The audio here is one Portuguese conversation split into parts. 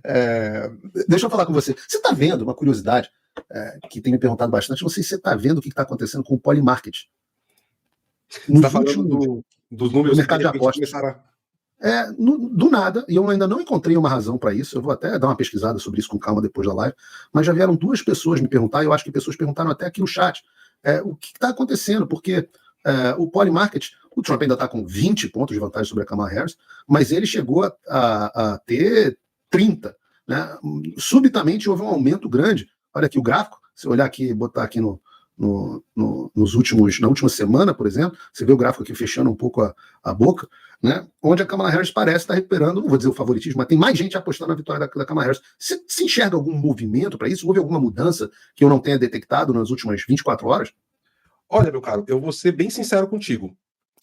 É, deixa eu falar com você. Você está vendo uma curiosidade que tem me perguntado bastante? Não sei se você está vendo o que está acontecendo com o Polymarket. Você está falando dos números do mercado que de apostas. Começaram do nada, e eu ainda não encontrei uma razão para isso, eu vou até dar uma pesquisada sobre isso com calma depois da live, mas já vieram 2 pessoas me perguntar, e eu acho que pessoas perguntaram até aqui no chat, o que está acontecendo, porque o Polymarket, o Trump ainda está com 20 pontos de vantagem sobre a Kamala Harris, mas ele chegou a ter 30, né? Subitamente houve um aumento grande. Olha aqui o gráfico, se olhar aqui, botar aqui na última semana, por exemplo, você vê o gráfico aqui fechando um pouco a boca, né? Onde a Kamala Harris parece estar recuperando, não vou dizer o favoritismo, mas tem mais gente apostando na vitória da Kamala Harris. Se enxerga algum movimento para isso? Houve alguma mudança que eu não tenha detectado nas últimas 24 horas? Olha, meu caro, eu vou ser bem sincero contigo.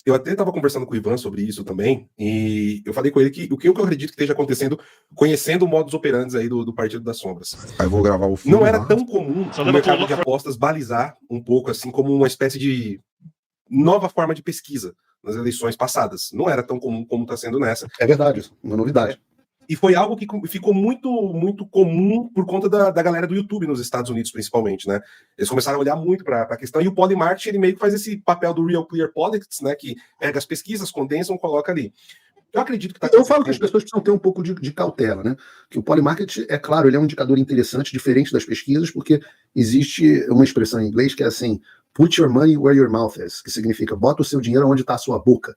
Eu até estava conversando com o Ivan sobre isso também, e eu falei com ele que o que eu acredito que esteja acontecendo, conhecendo o modus operandi aí do Partido das Sombras. Aí eu vou gravar o filme. Não era tão comum no mercado de apostas balizar um pouco assim como uma espécie de nova forma de pesquisa nas eleições passadas. Não era tão comum como está sendo nessa. É verdade, uma novidade. E foi algo que ficou muito, muito comum por conta da galera do YouTube nos Estados Unidos, principalmente, né? Eles começaram a olhar muito para a questão, e o Polymarket, ele meio que faz esse papel do Real Clear Politics, né? Que pega as pesquisas, condensam, coloca ali. Eu acredito que Eu falo que as pessoas precisam ter um pouco de cautela, né? Que o Polymarket, é claro, ele é um indicador interessante, diferente das pesquisas, porque existe uma expressão em inglês que é assim, put your money where your mouth is, que significa bota o seu dinheiro onde está a sua boca,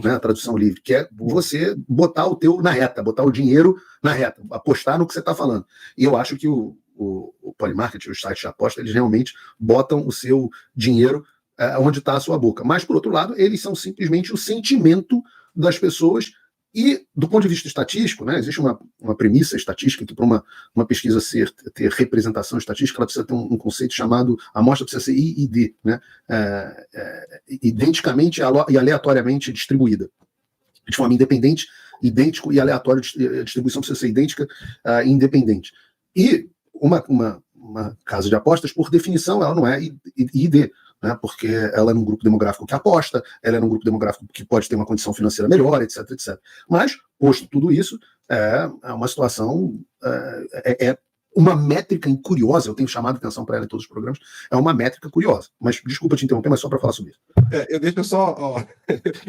né? A tradução livre, que é você botar o teu na reta, botar o dinheiro na reta, apostar no que você está falando. E eu acho que o Polymarket, os sites de aposta, eles realmente botam o seu dinheiro onde está a sua boca. Mas, por outro lado, eles são simplesmente o sentimento das pessoas. E, do ponto de vista estatístico, né, existe uma premissa estatística que, para uma pesquisa ter representação estatística, ela precisa ter um conceito chamado, a amostra precisa ser IID, né, identicamente e aleatoriamente distribuída, de forma independente, idêntico e aleatório. A distribuição precisa ser idêntica e independente. E uma casa de apostas, por definição, ela não é ID, né, porque ela é num grupo demográfico que aposta, ela é num grupo demográfico que pode ter uma condição financeira melhor, etc, etc. Mas, posto tudo isso, é uma situação, é uma métrica curiosa, eu tenho chamado a atenção para ela em todos os programas, é uma métrica curiosa. Mas, desculpa te interromper, mas só para falar sobre isso. Eu deixo só,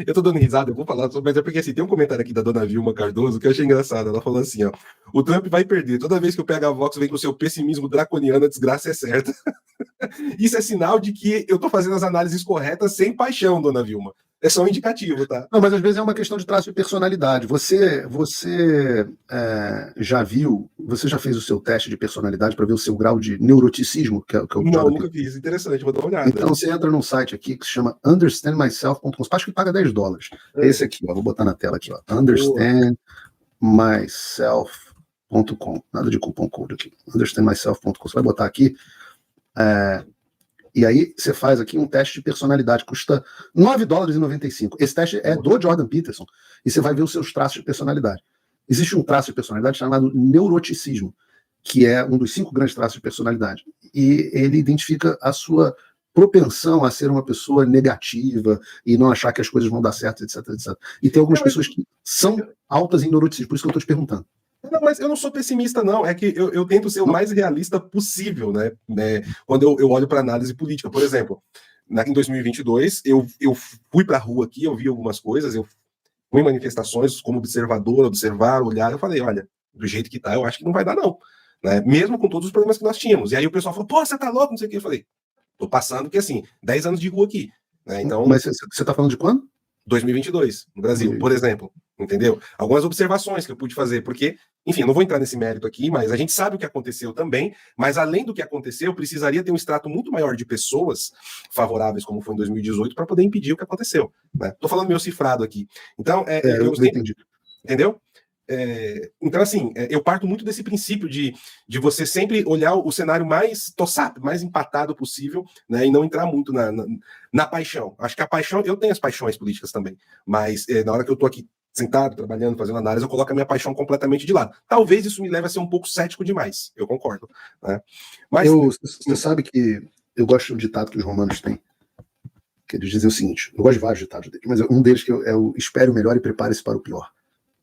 eu tô dando risada, eu vou falar, mas é porque assim, tem um comentário aqui da dona Vilma Cardoso que eu achei engraçado, ela falou assim, ó, o Trump vai perder, toda vez que o PH Vox vem com o seu pessimismo draconiano, a desgraça é certa. Isso é sinal de que eu tô fazendo as análises corretas sem paixão, dona Vilma. É só um indicativo, tá? Não, mas às vezes é uma questão de traço de personalidade. Você já viu, você já fez o seu teste de personalidade para ver o seu grau de neuroticismo? Que é o Não, nunca fiz. Interessante, vou dar uma olhada. Então você entra num site aqui que se chama understandmyself.com. Acho que paga $10. Esse aqui, ó, vou botar na tela aqui, ó. Understandmyself.com. Nada de cupom code aqui. Understandmyself.com. Você vai botar aqui. E aí você faz aqui um teste de personalidade, custa $9,95. Esse teste é do Jordan Peterson, e você vai ver os seus traços de personalidade. Existe um traço de personalidade chamado neuroticismo, que é um dos 5 grandes traços de personalidade. E ele identifica a sua propensão a ser uma pessoa negativa e não achar que as coisas vão dar certo, etc, etc. E tem algumas pessoas que são altas em neuroticismo, por isso que eu estou te perguntando. Não, mas eu não sou pessimista, não. É que eu tento ser o mais realista possível, né? Quando eu olho para análise política. Por exemplo, em 2022, eu fui para a rua aqui, eu vi algumas coisas, eu fui em manifestações como observador, observar, olhar, eu falei, olha, do jeito que tá, eu acho que não vai dar, não. Né? Mesmo com todos os problemas que nós tínhamos. E aí o pessoal falou, pô, você tá louco, não sei o que. Eu falei, tô passando, porque assim, 10 anos de rua aqui. Né? Então, mas você tá falando de quando? 2022, no Brasil, por exemplo. Entendeu? Algumas observações que eu pude fazer, porque, enfim, eu não vou entrar nesse mérito aqui, mas a gente sabe o que aconteceu também, mas além do que aconteceu, precisaria ter um extrato muito maior de pessoas favoráveis, como foi em 2018, para poder impedir o que aconteceu. Né? Tô falando meu cifrado aqui. Então, eu entendi. Entendeu? Então, assim, eu parto muito desse princípio de você sempre olhar o cenário mais tossado, mais empatado possível, né, e não entrar muito na paixão. Acho que a paixão, eu tenho as paixões políticas também, mas na hora que eu tô aqui sentado, trabalhando, fazendo análise, eu coloco a minha paixão completamente de lado. Talvez isso me leve a ser um pouco cético demais, eu concordo. Né? Mas você sabe que eu gosto de um ditado que os romanos têm, que eles dizem o seguinte, eu gosto de vários ditados deles, mas um deles que é o espere o melhor e prepare-se para o pior.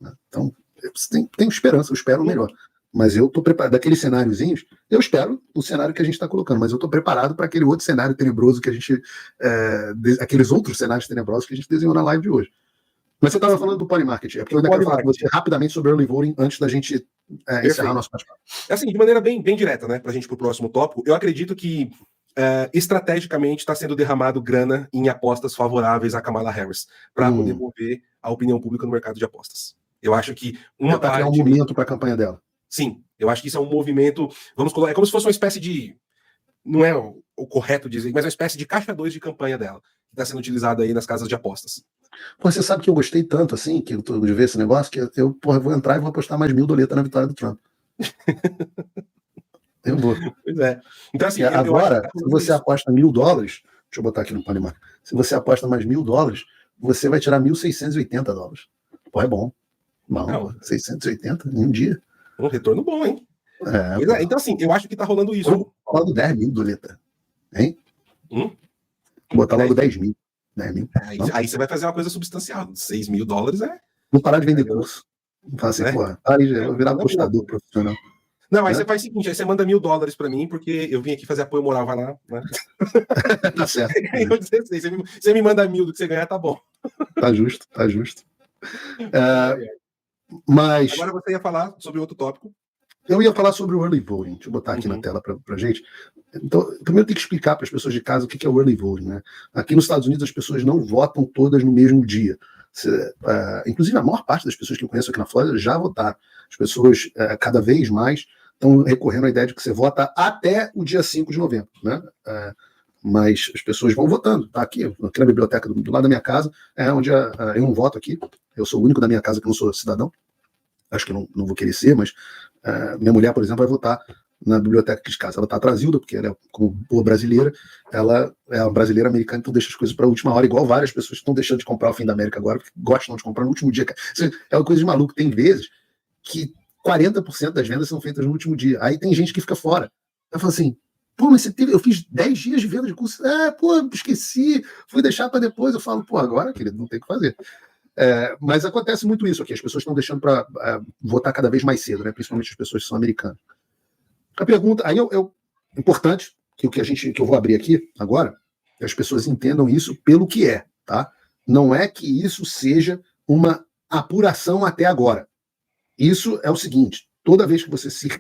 Né? Então, você tem esperança, eu espero o melhor. Mas eu estou preparado, daqueles cenáriozinhos, eu espero o cenário que a gente está colocando, mas eu estou preparado para aquele outro cenário tenebroso que a gente, aqueles outros cenários tenebrosos que a gente desenhou na live de hoje. Mas você estava falando do Polymarket, é porque eu ainda quero falar com você rapidamente sobre early voting antes da gente encerrar nosso bate-papo. Assim, de maneira bem direta, né, para a gente ir para o próximo tópico, eu acredito que estrategicamente está sendo derramado grana em apostas favoráveis a Kamala Harris para poder mover a opinião pública no mercado de apostas. Eu acho que uma parte... criar um momento para a campanha dela. Sim, eu acho que isso é um movimento, vamos colocar, é como se fosse uma espécie de, não é o correto dizer, mas uma espécie de caixa 2 de campanha dela, que está sendo utilizada aí nas casas de apostas. Pô, você sabe que eu gostei tanto, assim, de ver esse negócio, que eu vou entrar e vou apostar mais 1.000 doletas na vitória do Trump. Eu vou. Pois é. Então, assim, agora, se você aposta $1.000, deixa eu botar aqui no Polymarket, se você aposta mais $1.000, você vai tirar $1.680. Pô, é bom. Não, 680 em um dia. Um retorno bom, hein? Então, assim, eu acho que tá rolando isso. Vou botar logo 10.000 doleta. Hein? Vou botar logo 10.000. 10.000. Aí você vai fazer uma coisa substancial. $6.000 é. Vou parar de vender curso. Vou falar assim, porra, aí eu vou virar apostador profissional. Não, aí você faz o seguinte, aí você manda $1.000 pra mim, porque eu vim aqui fazer apoio moral, vai lá, né? Tá certo. Você me manda 1.000 do que você ganhar, tá bom. Tá justo, tá justo. Mas... Agora você ia falar sobre outro tópico. Eu ia falar sobre o early voting. Deixa eu botar aqui na tela pra gente. Então, primeiro tem que explicar para as pessoas de casa o que é o early voting, né? Aqui nos Estados Unidos as pessoas não votam todas no mesmo dia. Inclusive a maior parte das pessoas que eu conheço aqui na Flórida já votaram. As pessoas cada vez mais estão recorrendo à ideia de que você vota até o dia 5 de novembro, né? Mas as pessoas vão votando. Tá aqui na biblioteca do lado da minha casa, onde eu não voto aqui. Eu sou o único da minha casa que não sou cidadão. Acho que eu não vou querer ser, mas minha mulher, por exemplo, vai votar na biblioteca aqui de casa. Ela está atrasilda, porque ela é, como boa brasileira, ela é uma brasileira americana, então deixa as coisas para a última hora, igual várias pessoas que estão deixando de comprar o Fim da América agora, porque gostam de comprar no último dia. É uma coisa de maluco. Tem vezes que 40% das vendas são feitas no último dia. Aí tem gente que fica fora. Eu falo assim, pô, mas eu fiz 10 dias de venda de curso. Pô, esqueci, fui deixar para depois. Eu falo, pô, agora, querido, não tem o que fazer. Mas acontece muito isso aqui, as pessoas estão deixando para votar cada vez mais cedo, né? Principalmente as pessoas que são americanas. A pergunta, aí importante, que eu vou abrir aqui agora, que as pessoas entendam isso pelo que é, tá? Não é que isso seja uma apuração até agora. Isso é o seguinte, toda vez que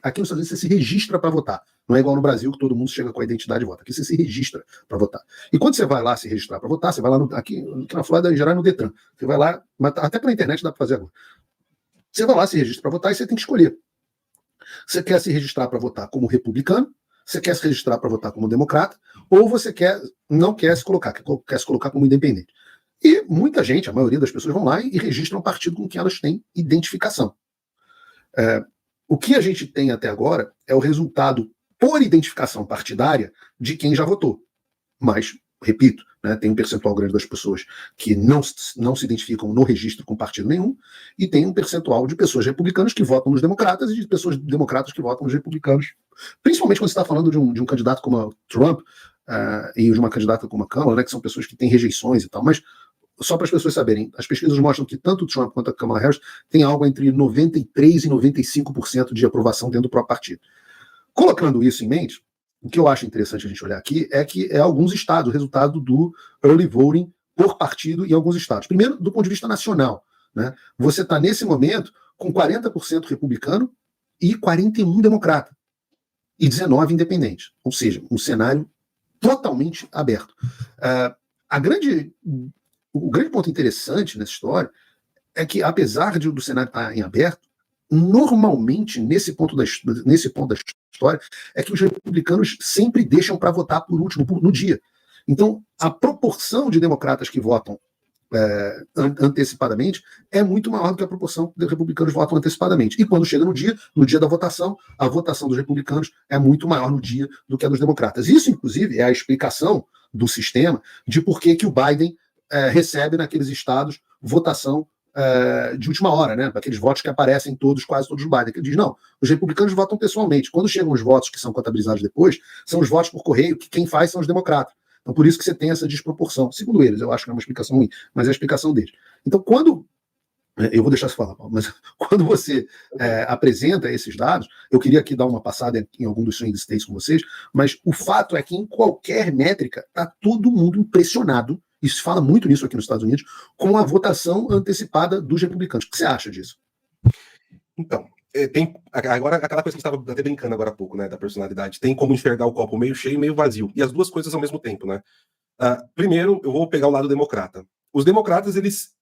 aqui nos Estados Unidos você se registra para votar. Não é igual no Brasil que todo mundo chega com a identidade e vota. Aqui você se registra para votar. E quando você vai lá se registrar para votar, você vai lá aqui na Flórida, em geral, no Detran. Você vai lá, até pela internet dá para fazer agora. Você vai lá, se registra para votar e você tem que escolher. Você quer se registrar para votar como republicano, você quer se registrar para votar como democrata, ou você não quer se colocar, quer se colocar como independente. E muita gente, a maioria das pessoas vão lá e registram um partido com que elas têm identificação. O que a gente tem até agora é o resultado por identificação partidária de quem já votou. Mas, repito, né, tem um percentual grande das pessoas que não se identificam no registro com partido nenhum, e tem um percentual de pessoas republicanas que votam nos democratas e de pessoas democratas que votam nos republicanos. Principalmente quando você está falando de um candidato como o Trump e de uma candidata como a Kamala, né, que são pessoas que têm rejeições e tal, mas só para as pessoas saberem, as pesquisas mostram que tanto o Trump quanto a Kamala Harris têm algo entre 93% e 95% de aprovação dentro do próprio partido. Colocando isso em mente, o que eu acho interessante a gente olhar aqui é que alguns estados, o resultado do early voting por partido em alguns estados. Primeiro, do ponto de vista nacional, né? Você está, nesse momento, com 40% republicano e 41% democrata. E 19% independente. Ou seja, um cenário totalmente aberto. O grande ponto interessante nessa história é que, apesar do cenário estar em aberto, normalmente, nesse ponto da história, é que os republicanos sempre deixam para votar por último, no dia. Então, a proporção de democratas que votam antecipadamente é muito maior do que a proporção de republicanos que votam antecipadamente. E quando chega no dia da votação, a votação dos republicanos é muito maior no dia do que a dos democratas. Isso, inclusive, é a explicação do sistema de por que o Biden recebe naqueles estados votação de última hora, né? Aqueles votos que aparecem quase todos no Biden. Que ele diz, não, os republicanos votam pessoalmente. Quando chegam os votos que são contabilizados depois, são os votos por correio, que quem faz são os democratas. Então, por isso que você tem essa desproporção. Segundo eles, eu acho que é uma explicação ruim, mas é a explicação deles. Então, quando Eu vou deixar você falar, Paulo, mas quando você apresenta esses dados, eu queria aqui dar uma passada em algum dos swing states com vocês, mas o fato é que em qualquer métrica está todo mundo impressionado, e se fala muito nisso aqui nos Estados Unidos, com a votação antecipada dos republicanos. O que você acha disso? Então, tem agora aquela coisa que a gente estava até brincando agora há pouco, né, da personalidade. Tem como enxergar o copo meio cheio e meio vazio, e as duas coisas ao mesmo tempo, né? Primeiro, eu vou pegar o lado democrata. Os democratas, eles,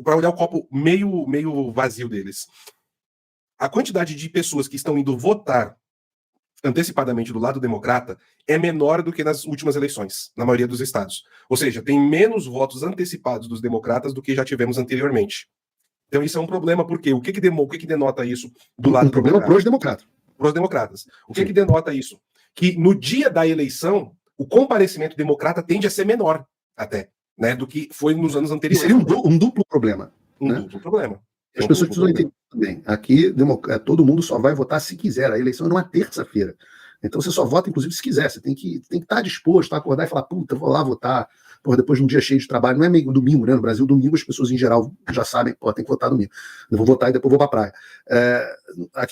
para olhar o copo meio vazio deles, a quantidade de pessoas que estão indo votar antecipadamente do lado democrata é menor do que nas últimas eleições, na maioria dos estados. Ou seja, tem menos votos antecipados dos democratas do que já tivemos anteriormente. Então isso é um problema, porque o que denota isso do lado um problema para os democratas. Para os democratas. O que denota isso? Que no dia da eleição, o comparecimento democrata tende a ser menor, até, né, do que foi nos anos anteriores. E seria um duplo problema. Duplo problema. As pessoas precisam entender também. Aqui, todo mundo só vai votar se quiser. A eleição é numa terça-feira. Então você só vota, inclusive, se quiser. Você tem que estar disposto a acordar e falar, puta, vou lá votar. Porra, depois de um dia cheio de trabalho. Não é meio domingo, né? No Brasil, domingo, as pessoas em geral já sabem, pô, tem que votar domingo. Eu vou votar e depois vou pra praia.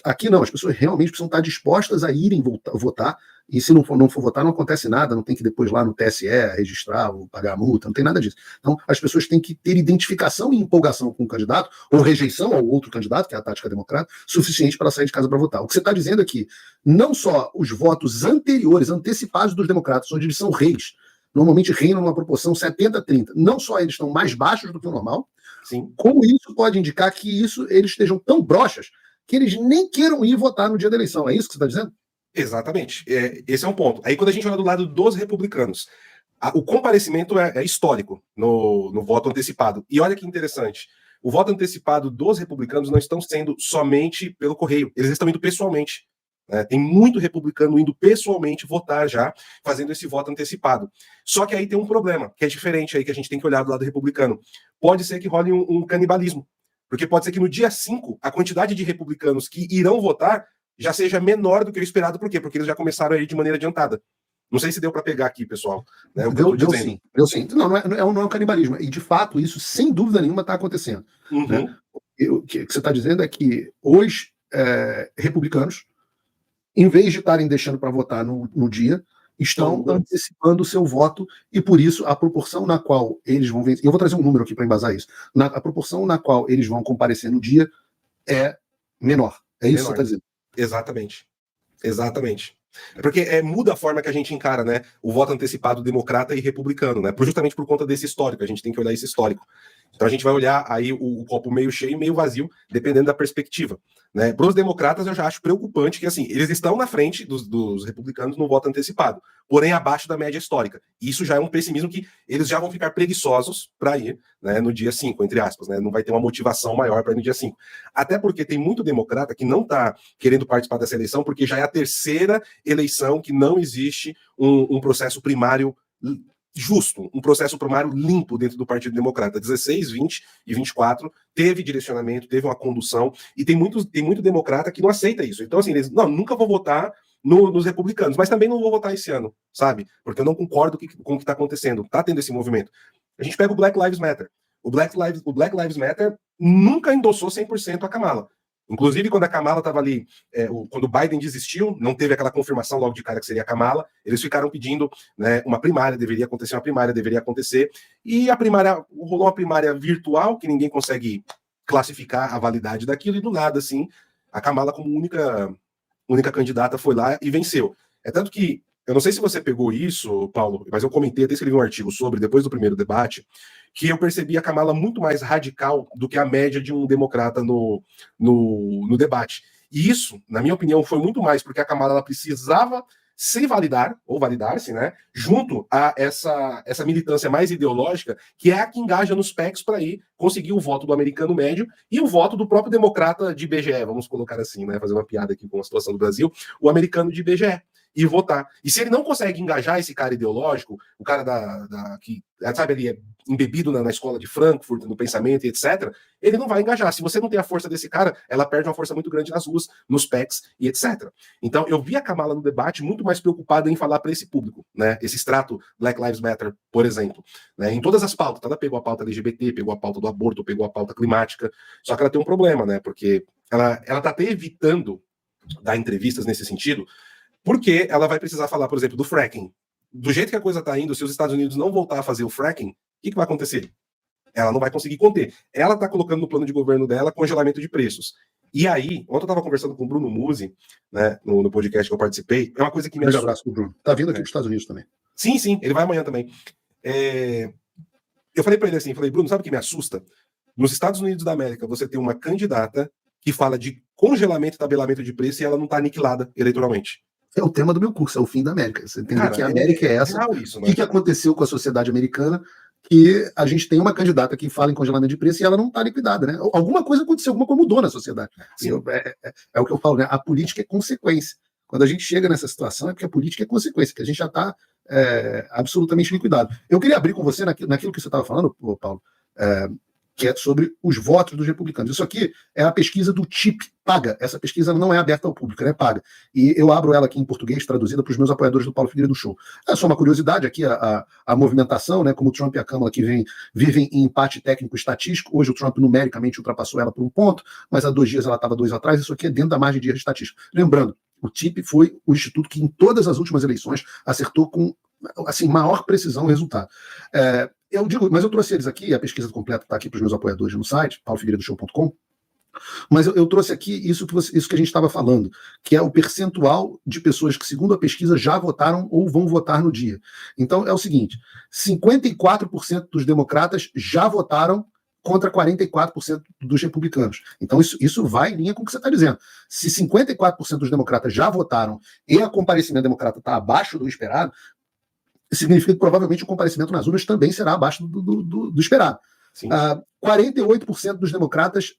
Aqui não, as pessoas realmente precisam estar dispostas a irem votar. E se não for votar, não acontece nada, não tem que depois lá no TSE registrar ou pagar a multa, não tem nada disso. Então, as pessoas têm que ter identificação e empolgação com o candidato, ou rejeição ao outro candidato, que é a tática democrata, suficiente para sair de casa para votar. O que você está dizendo aqui, não só os votos anteriores, antecipados dos democratas, onde eles são reis, normalmente reinam numa proporção 70-30, não só eles estão mais baixos do que o normal, sim, como isso pode indicar que eles estejam tão broxas que eles nem queiram ir votar no dia da eleição. É isso que você está dizendo? Exatamente. Esse é um ponto. Aí quando a gente olha do lado dos republicanos, o comparecimento é histórico no voto antecipado. E olha que interessante, o voto antecipado dos republicanos não estão sendo somente pelo correio, eles estão indo pessoalmente. Tem muito republicano indo pessoalmente votar já, fazendo esse voto antecipado. Só que aí tem um problema, que é diferente aí, que a gente tem que olhar do lado republicano. Pode ser que role um canibalismo, porque pode ser que no dia 5, a quantidade de republicanos que irão votar já seja menor do que o esperado. Por quê? Porque eles já começaram aí de maneira adiantada. Não sei se deu para pegar aqui, pessoal. Né, deu sim. Não é um canibalismo. E, de fato, isso, sem dúvida nenhuma, está acontecendo. Uhum. Né? O que você está dizendo é que os republicanos, em vez de estarem deixando para votar no dia, estão antecipando o seu voto, e por isso a proporção na qual eles vão vencer. Eu vou trazer um número aqui para embasar isso. A proporção na qual eles vão comparecer no dia é menor. É isso que você está dizendo. Exatamente. Porque muda a forma que a gente encara, né, o voto antecipado democrata e republicano, né, justamente por conta desse histórico. A gente tem que olhar esse histórico. Então a gente vai olhar aí o copo meio cheio e meio vazio, dependendo da perspectiva. Né? Para os democratas, eu já acho preocupante que assim, eles estão na frente dos republicanos no voto antecipado, porém abaixo da média histórica. Isso já é um pessimismo que eles já vão ficar preguiçosos para ir, né, no dia 5, entre aspas. Né? Não vai ter uma motivação maior para ir no dia 5. Até porque tem muito democrata que não está querendo participar dessa eleição, porque já é a terceira eleição que não existe um processo primário justo, um processo primário limpo dentro do Partido Democrata. 16, 20 e 24 teve direcionamento, teve uma condução, e tem muito democrata que não aceita isso. Então, assim, eles, não, nunca vou votar nos republicanos, mas também não vou votar esse ano, sabe? Porque eu não concordo com o que está acontecendo. Está tendo esse movimento. A gente pega o Black Lives Matter. O Black Lives Matter nunca endossou 100% a Kamala. Inclusive, quando a Kamala estava ali, quando o Biden desistiu, não teve aquela confirmação logo de cara que seria a Kamala, eles ficaram pedindo, né, uma primária, deveria acontecer, e rolou uma primária virtual, que ninguém consegue classificar a validade daquilo, e do nada, assim, a Kamala, como única candidata, foi lá e venceu. É tanto que, eu não sei se você pegou isso, Paulo, mas eu comentei, até escrevi um artigo sobre, depois do primeiro debate, que eu percebi a Kamala muito mais radical do que a média de um democrata no debate. E isso, na minha opinião, foi muito mais porque a Kamala ela precisava se validar, ou validar-se, né, junto a essa militância mais ideológica, que é a que engaja nos PECs para ir conseguir o voto do americano médio e o voto do próprio democrata de IBGE, vamos colocar assim, né, fazer uma piada aqui com a situação do Brasil, o americano de IBGE. e votar. E se ele não consegue engajar esse cara ideológico, o cara que, sabe, ele é embebido na escola de Frankfurt, no pensamento e etc., ele não vai engajar. Se você não tem a força desse cara, ela perde uma força muito grande nas ruas, nos PECs e etc. Então, eu vi a Kamala no debate muito mais preocupada em falar para esse público, né? Esse extrato Black Lives Matter, por exemplo. Né? Em todas as pautas, ela pegou a pauta LGBT, pegou a pauta do aborto, pegou a pauta climática, só que ela tem um problema, né? Porque ela tá até evitando dar entrevistas nesse sentido, porque ela vai precisar falar, por exemplo, do fracking. Do jeito que a coisa está indo, se os Estados Unidos não voltar a fazer o fracking, o que vai acontecer? Ela não vai conseguir conter. Ela está colocando no plano de governo dela congelamento de preços. E aí, ontem eu estava conversando com o Bruno Musi, né, no podcast que eu participei, é uma coisa que me assusta. Um abraço pro Bruno. Tá vindo aqui para os Estados Unidos também. Sim, ele vai amanhã também. Eu falei para ele assim, Bruno, sabe o que me assusta? Nos Estados Unidos da América, você tem uma candidata que fala de congelamento e tabelamento de preço e ela não está aniquilada eleitoralmente. É o tema do meu curso, é o fim da América. Você entende que a América é essa. Isso, o que aconteceu com a sociedade americana? Que a gente tem uma candidata que fala em congelamento de preço e ela não está liquidada, né? Alguma coisa aconteceu, alguma coisa mudou na sociedade. É o que eu falo, né? A política é consequência. Quando a gente chega nessa situação é porque a política é consequência, que a gente já está absolutamente liquidado. Eu queria abrir com você naquilo que você estava falando, Paulo, que é sobre os votos dos republicanos. Isso aqui é a pesquisa do TIP Paga. Essa pesquisa não é aberta ao público, ela é paga. E eu abro ela aqui em português, traduzida para os meus apoiadores do Paulo Figueiredo Show. É só uma curiosidade aqui, a movimentação, né, como o Trump e a Câmara que vivem em empate técnico estatístico. Hoje o Trump numericamente ultrapassou ela por um ponto, mas há 2 dias ela estava 2 atrás. Isso aqui é dentro da margem de erro estatística. Lembrando, o TIP foi o instituto que em todas as últimas eleições acertou com assim, maior precisão o resultado. Eu digo, mas eu trouxe eles aqui, a pesquisa completa está aqui para os meus apoiadores no site, paulofigueiredoshow.com, mas eu trouxe aqui isso que a gente estava falando, que é o percentual de pessoas que, segundo a pesquisa, já votaram ou vão votar no dia. Então, é o seguinte, 54% dos democratas já votaram contra 44% dos republicanos. Então, isso vai em linha com o que você está dizendo. Se 54% dos democratas já votaram e a comparecimento democrata está abaixo do esperado, significa que provavelmente o comparecimento nas urnas também será abaixo do esperado. 48% dos democratas,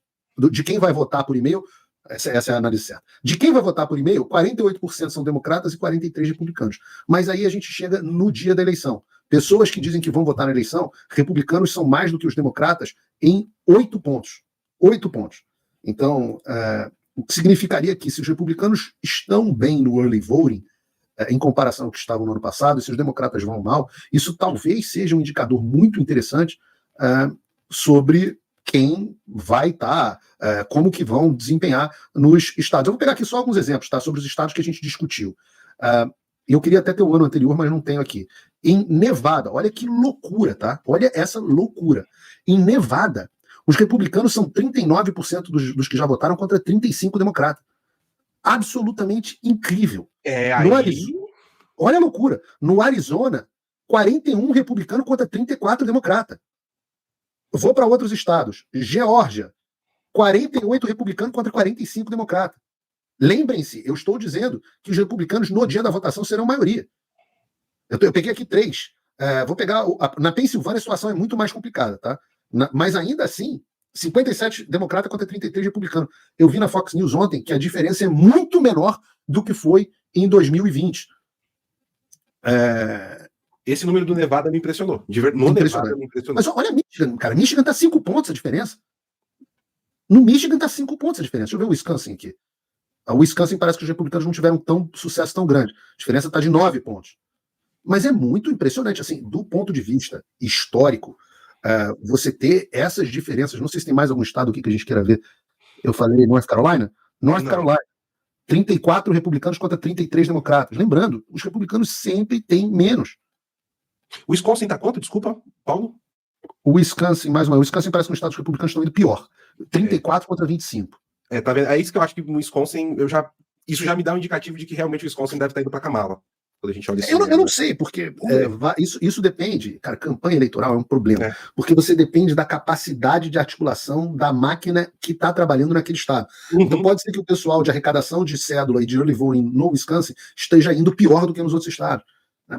de quem vai votar por e-mail, essa é a análise certa, de quem vai votar por e-mail, 48% são democratas e 43% republicanos. Mas aí a gente chega no dia da eleição. Pessoas que dizem que vão votar na eleição, republicanos são mais do que os democratas em 8 pontos. 8 pontos. Então, significaria que se os republicanos estão bem no early voting, em comparação ao que estavam no ano passado, e se os democratas vão mal, isso talvez seja um indicador muito interessante sobre quem vai estar, como que vão desempenhar nos estados. Eu vou pegar aqui só alguns exemplos, tá, sobre os estados que a gente discutiu. Eu queria até ter o ano anterior, mas não tenho aqui. Em Nevada, olha que loucura, tá? Olha essa loucura. Em Nevada, os republicanos são 39% dos que já votaram contra 35% democratas. Absolutamente incrível. Olha a loucura. No Arizona, 41 republicano contra 34 democrata. Vou para outros estados. Geórgia, 48 republicanos contra 45 democrata. Lembrem-se, eu estou dizendo que os republicanos no dia da votação serão maioria. Eu peguei aqui 3. Vou pegar. Na Pensilvânia a situação é muito mais complicada, tá? Mas ainda assim, 57 democrata contra 33 republicano. Eu vi na Fox News ontem que a diferença é muito menor do que foi em 2020. Esse número do Nevada me impressionou. Nevada me impressionou. Mas olha Michigan, cara. Michigan está 5 pontos a diferença. No Michigan está 5 pontos a diferença. Deixa eu ver o Wisconsin aqui. O Wisconsin parece que os republicanos não tiveram sucesso tão grande. A diferença está de 9 pontos. Mas é muito impressionante, assim, do ponto de vista histórico, você ter essas diferenças. Não sei se tem mais algum estado aqui que a gente queira ver. Eu falei North Carolina? North Carolina. 34 republicanos contra 33 democratas. Lembrando, os republicanos sempre têm menos. O Wisconsin está quanto? Desculpa, Paulo? O Wisconsin, mais uma vez, o Wisconsin parece que os estados republicanos estão indo pior. 34 contra 25. Tá vendo? É isso que eu acho que no Wisconsin, isso já me dá um indicativo de que realmente o Wisconsin deve estar indo para Kamala. Quando a gente olha eu não sei, porque isso depende. Cara, campanha eleitoral é um problema. Porque você depende da capacidade de articulação da máquina que está trabalhando naquele estado. Então pode ser que o pessoal de arrecadação de cédula e de early voting no Wisconsin esteja indo pior do que nos outros estados.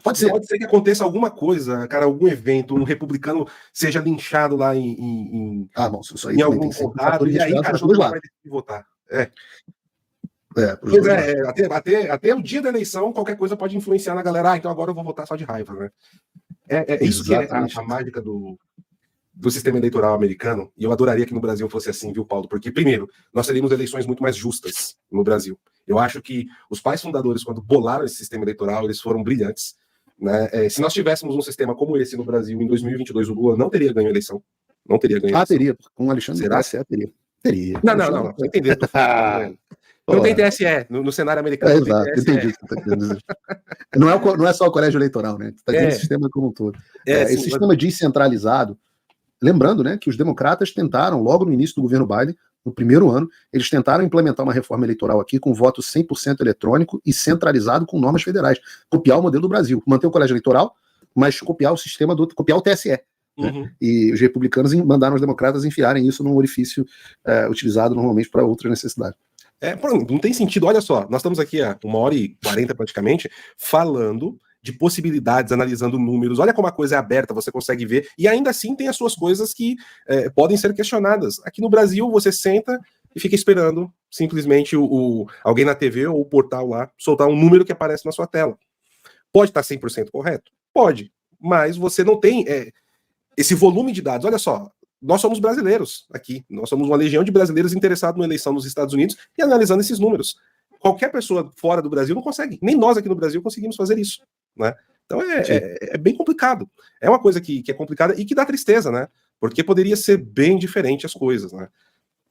Pode ser que aconteça alguma coisa, cara, algum evento, um republicano seja linchado lá em algum condado, e aí, cara, todo mundo vai decidir votar. Pros Pois dois lados. até o dia da eleição, qualquer coisa pode influenciar na galera. Então agora eu vou votar só de raiva, né? É isso que é a mágica do sistema eleitoral americano, e eu adoraria que no Brasil fosse assim, viu, Paulo? Porque, primeiro, nós teríamos eleições muito mais justas no Brasil. Eu acho que os pais fundadores, quando bolaram esse sistema eleitoral, eles foram brilhantes. Né? Se nós tivéssemos um sistema como esse no Brasil, em 2022, o Lula não teria ganho a eleição. Não teria ganho a eleição. Teria, com o Alexandre Será? TSE teria. Teria. Não. Você entendeu? Não tem TSE. No cenário americano não tem TSE. Entendi o que você está querendo dizer. Não é só o colégio eleitoral, né? Você está dizendo o sistema como um todo. Esse sistema descentralizado, lembrando, né, que os democratas tentaram, logo no início do governo Biden, no primeiro ano, eles tentaram implementar uma reforma eleitoral aqui com voto 100% eletrônico e centralizado com normas federais. Copiar o modelo do Brasil. Manter o colégio eleitoral, mas copiar o sistema copiar o TSE. Né? E os republicanos mandaram os democratas enfiarem isso num orifício utilizado normalmente para outras necessidades. Não tem sentido. Olha só, nós estamos aqui há 1h40 praticamente falando de possibilidades, analisando números. Olha como a coisa é aberta, você consegue ver, e ainda assim tem as suas coisas que podem ser questionadas. Aqui no Brasil, você senta e fica esperando simplesmente alguém na TV ou o portal lá soltar um número que aparece na sua tela. Pode estar 100% correto? Pode, mas você não tem esse volume de dados. Olha só, nós somos brasileiros aqui, nós somos uma legião de brasileiros interessados na eleição nos Estados Unidos e analisando esses números. Qualquer pessoa fora do Brasil não consegue, nem nós aqui no Brasil conseguimos fazer isso. Né? Então é bem complicado. É uma coisa que é complicada e que dá tristeza, né? Porque poderia ser bem diferente as coisas, né?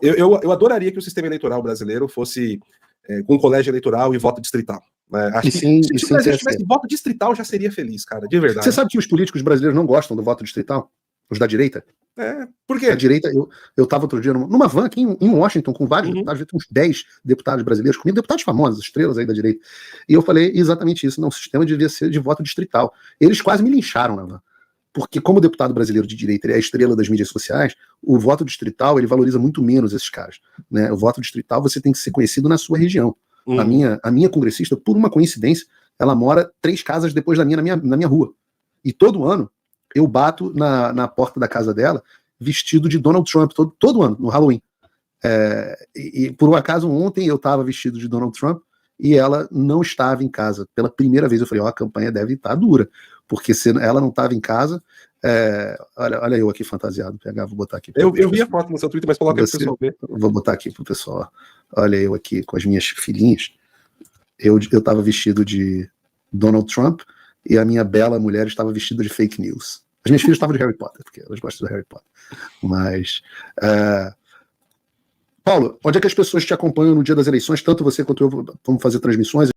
Eu adoraria que o sistema eleitoral brasileiro fosse com colégio eleitoral e voto distrital. Né? Acho que se o Brasil tivesse voto distrital, já seria feliz, cara, de verdade. Você sabe que os políticos brasileiros não gostam do voto distrital? Os da direita? Por quê? A direita, eu estava outro dia numa van aqui em Washington com vários deputados, uns 10 deputados brasileiros, comigo, deputados famosos, estrelas aí da direita. E eu falei exatamente isso, não, o sistema devia ser de voto distrital. Eles quase me lincharam na van. Porque como deputado brasileiro de direita, ele é a estrela das mídias sociais, o voto distrital, ele valoriza muito menos esses caras. Né? O voto distrital, você tem que ser conhecido na sua região. A minha congressista, por uma coincidência, ela mora 3 casas depois da na minha rua. E todo ano, eu bato na porta da casa dela vestido de Donald Trump, todo ano, no Halloween. E por um acaso, ontem eu estava vestido de Donald Trump e ela não estava em casa. Pela primeira vez eu falei, a campanha deve estar dura, porque se ela não estava em casa, olha eu aqui fantasiado, vou botar aqui. Eu vi a foto no seu Twitter, mas coloca aí pro pessoal ver. Vou botar aqui pro pessoal. Olha eu aqui com as minhas filhinhas. Eu estava vestido de Donald Trump e a minha bela mulher estava vestida de fake news. As minhas filhas estavam de Harry Potter, porque elas gostam do Harry Potter. Mas... Paulo, onde é que as pessoas te acompanham no dia das eleições? Tanto você quanto eu vamos fazer transmissões.